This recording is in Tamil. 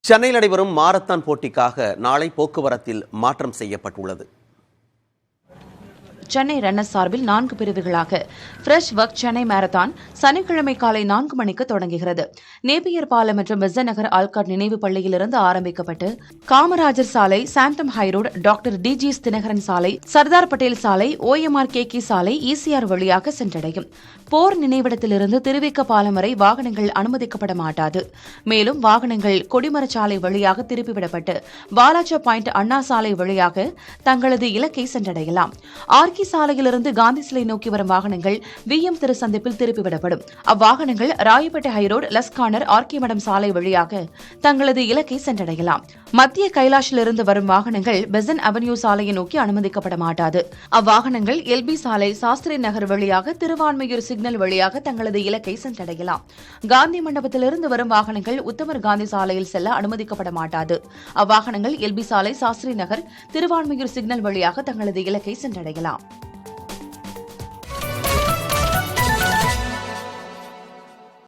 சென்னையில் நடைபெறும் மாரத்தான் போட்டிக்காக நாளை போக்குவரத்தில் மாற்றம் செய்யப்பட்டுள்ளது. சென்னை ரன்னர்ஸ் சார்பில் 4 பிரிவுகளாக ஃப்ரெஷ் ஒர்க் சென்னை மாரத்தான் சனிக்கிழமை காலை 4 மணிக்கு தொடங்குகிறது. நேபியர் பாலம் மற்றும் பெசன்ட் நகர் ஆல்காட் நினைவு பள்ளியிலிருந்து ஆரம்பிக்கப்பட்டு காமராஜர் சாலை, சாந்தம் ஹைரோடு, டாக்டர் டிஜிஎஸ் தினகரன் சாலை, சர்தார் பட்டேல் சாலை, OMR KK சாலை, ECR வழியாக சென்றடையும். போர் நினைவிடத்திலிருந்து திருவிக்க பாலம் வரை வாகனங்கள் அனுமதிக்கப்பட மாட்டாது. மேலும் வாகனங்கள் கொடிமரச்சாலை வழியாக திருப்பிவிடப்பட்டு வாலாஜா பாயிண்ட் அண்ணா சாலை வழியாக தங்களது இலக்கை சென்றடையலாம். ஆர்கி சாலையிலிருந்து காந்தி சிலை நோக்கி வரும் வாகனங்கள் VM திரு சந்திப்பில் திருப்பிவிடப்படும். அவ்வாகனங்கள் ராயப்பேட்டை ஹைரோடு, லஸ்கானர், ஆர்கி மடம் சாலை வழியாக தங்களது இலக்கை சென்றடையலாம். மத்திய கைலாஷிலிருந்து வரும் வாகனங்கள் பெசன்ட் அவென்யூ சாலையை நோக்கி அனுமதிக்கப்பட மாட்டாது. அவ்வாகனங்கள் LB சாலை, சாஸ்திரி நகர் வழியாக திருவான்மையூர் சிக்னல் வழியாக தங்களது இலக்கை சென்றடையலாம். காந்தி மண்டபத்திலிருந்து வரும் வாகனங்கள் உத்தமர் காந்தி சாலையில் செல்ல அனுமதிக்கப்பட மாட்டாது. அவ்வாகனங்கள் LB சாலை, சாஸ்திரி நகர், திருவான்மையூர் சிக்னல் வழியாக தங்களது இலக்கை சென்றடையலாம்.